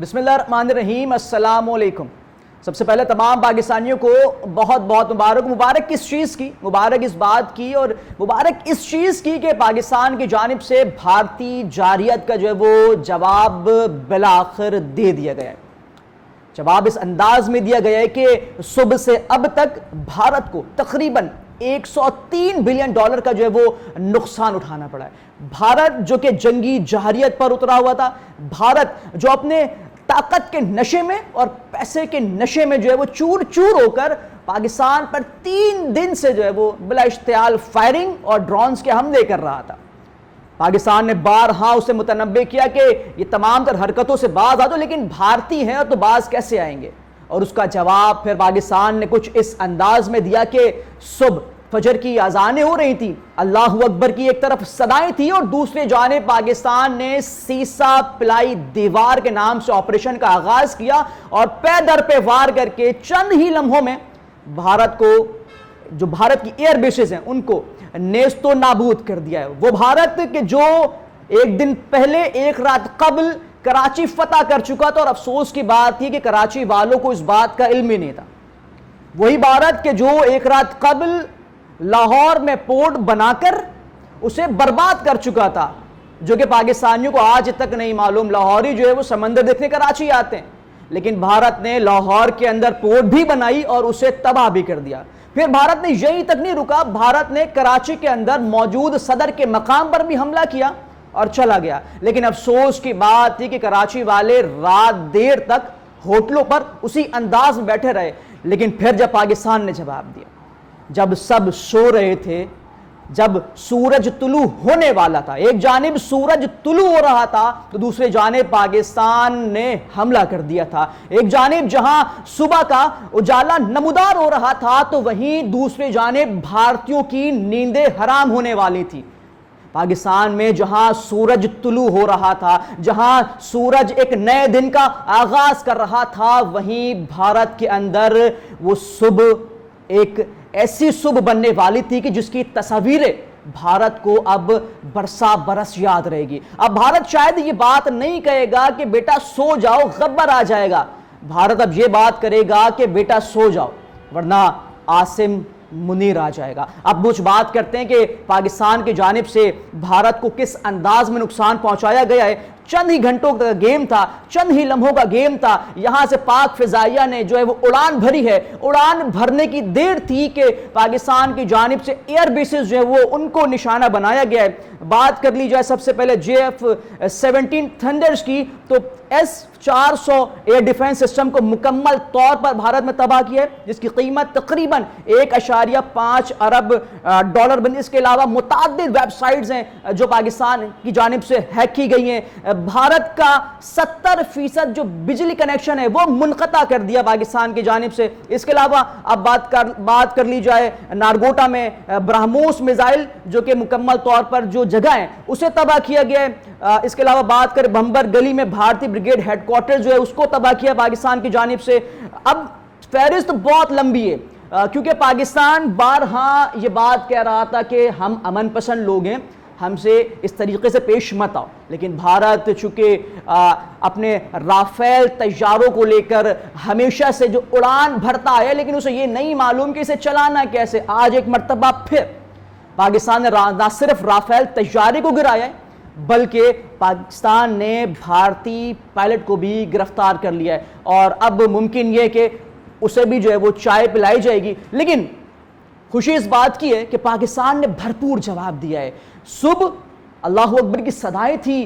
بسم اللہ الرحمن الرحیم، السلام علیکم۔ سب سے پہلے تمام پاکستانیوں کو بہت بہت مبارک کس چیز کی؟ مبارک اس بات کی اور مبارک اس چیز کی کہ پاکستان کی جانب سے بھارتی جارحیت کا جو ہے وہ جواب بالآخر دے دیا گیا ہے۔ جواب اس انداز میں دیا گیا ہے کہ صبح سے اب تک بھارت کو تقریباً $103 بلین کا جو ہے وہ نقصان اٹھانا پڑا ہے۔ بھارت جو کہ جنگی جارحیت پر اترا ہوا تھا، بھارت جو اپنے طاقت کے نشے میں اور پیسے کے نشے میں جو ہے وہ چور چور ہو کر پاکستان پر 3 دن سے جو ہے وہ بلا اشتعال فائرنگ اور ڈرونز کے حملے کر رہا تھا۔ پاکستان نے بارہا اسے متنبہ کیا کہ یہ تمام تر حرکتوں سے باز آ جاؤ، لیکن بھارتی ہیں تو باز کیسے آئیں گے؟ اور اس کا جواب پھر پاکستان نے کچھ اس انداز میں دیا کہ صبح فجر کی اذانیں ہو رہی تھیں، اللہ اکبر کی ایک طرف صدائیں تھیں اور دوسری جانب پاکستان نے سیسا پلائی دیوار کے نام سے آپریشن کا آغاز کیا اور پے در پہ وار کر کے چند ہی لمحوں میں بھارت کو، جو بھارت کی ایئر بیسز ہیں، ان کو نیست و نابود کر دیا ہے۔ وہ بھارت کہ جو ایک دن پہلے ایک رات قبل کراچی فتح کر چکا تھا، اور افسوس کی بات تھی کہ کراچی والوں کو اس بات کا علم ہی نہیں تھا۔ وہی بھارت کہ جو ایک رات قبل لاہور میں پورٹ بنا کر اسے برباد کر چکا تھا، جو کہ پاکستانیوں کو آج تک نہیں معلوم۔ لاہوری جو ہے وہ سمندر دیکھنے کراچی آتے ہیں، لیکن بھارت نے لاہور کے اندر پورٹ بھی بنائی اور اسے تباہ بھی کر دیا۔ پھر بھارت نے یہیں تک نہیں رکا، بھارت نے کراچی کے اندر موجود صدر کے مقام پر بھی حملہ کیا اور چلا گیا۔ لیکن افسوس کی بات تھی کہ کراچی والے رات دیر تک ہوٹلوں پر اسی انداز میں بیٹھے رہے، لیکن پھر جب پاکستان نے جواب دیا، جب سب سو رہے تھے، جب سورج طلوع ہونے والا تھا، ایک جانب سورج طلوع ہو رہا تھا تو دوسرے جانب پاکستان نے حملہ کر دیا تھا۔ ایک جانب جہاں صبح کا اجالا نمودار ہو رہا تھا تو وہیں دوسرے جانب بھارتیوں کی نیندیں حرام ہونے والی تھی۔ پاکستان میں جہاں سورج طلوع ہو رہا تھا، جہاں سورج ایک نئے دن کا آغاز کر رہا تھا، وہیں بھارت کے اندر وہ صبح ایک ایسی صبح بننے والی تھی کہ جس کی تصاویریں بھارت کو اب برسا برس یاد رہے گی۔ اب بھارت شاید یہ بات نہیں کہے گا کہ بیٹا سو جاؤ غبر آ جائے گا، بھارت اب یہ بات کرے گا کہ بیٹا سو جاؤ ورنہ عاصم منیر آ جائے گا۔ اب کچھ بات کرتے ہیں کہ پاکستان کی جانب سے بھارت کو کس انداز میں نقصان پہنچایا گیا ہے۔ چند ہی گھنٹوں کا گیم تھا، چند ہی لمحوں کا گیم تھا، یہاں سے پاک فضائیہ نے جو ہے وہ اڑان بھری ہے۔ اڑان بھرنے کی دیر تھی کہ پاکستان کی جانب سے ایئر بیسز جو ہے وہ ان کو نشانہ بنایا گیا ہے۔ بات کر لی جائے سب سے پہلے JF-17 تھنڈرز کی، تو S-400 ایئر ڈیفنس سسٹم کو مکمل طور پر بھارت میں تباہ کیا ہے، جس کی قیمت تقریباً $1.5 ارب بنی۔ اس کے علاوہ متعدد ویب سائٹس ہیں جو پاکستان کی جانب سے ہیک کی گئی ہیں۔ بھارت کا 70% جو بجلی کنیکشن ہے وہ منقطع کر دیا پاکستان کی جانب سے۔ اس کے علاوہ اب بات کر لی جائے نارگوٹا میں برہموس میزائل جو کہ مکمل طور پر جو جگہ ہے اسے تباہ کیا گیا ہے۔ اس کے علاوہ بات کریں بھمبر گلی میں بھارتی بریگیڈ ہیڈ کوارٹر جو ہے اس کو تباہ کیا پاکستان کی جانب سے۔ اب فہرست بہت لمبی ہے کیونکہ پاکستان بارہا یہ بات کہہ رہا تھا کہ ہم امن پسند لوگ ہیں، ہم سے اس طریقے سے پیش مت آؤ، لیکن بھارت چونکہ اپنے رافیل طیاروں کو لے کر ہمیشہ سے جو اڑان بھرتا ہے، لیکن اسے یہ نہیں معلوم کہ اسے چلانا کیسے۔ آج ایک مرتبہ پھر پاکستان نے نہ صرف رافیل طیارے کو گرایا ہے بلکہ پاکستان نے بھارتی پائلٹ کو بھی گرفتار کر لیا ہے، اور اب ممکن یہ کہ اسے بھی جو ہے وہ چائے پلائی جائے گی۔ لیکن خوشی اس بات کی ہے کہ پاکستان نے بھرپور جواب دیا ہے۔ صبح اللہ اکبر کی صدائیں تھی،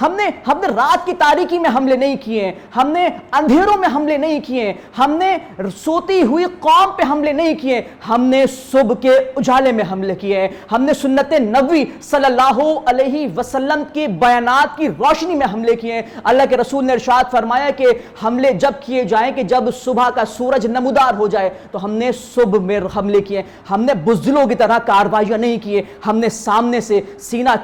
ہم نے رات کی تاریکی میں حملے نہیں کیے ہیں، ہم نے اندھیروں میں حملے نہیں کیے ہیں، ہم نے سوتی ہوئی قوم پہ حملے نہیں کیے، ہم نے صبح کے اجالے میں حملے کیے ہیں، ہم نے سنت نبوی صلی اللہ علیہ وسلم کے بیانات کی روشنی میں حملے کیے ہیں۔ اللہ کے رسول نے ارشاد فرمایا کہ حملے جب کیے جائیں کہ جب صبح کا سورج نمودار ہو جائے، تو ہم نے صبح میں حملے کیے، ہم نے بزدلوں کی طرح کارروائیاں نہیں کیے، ہم نے سامنے سے سینہ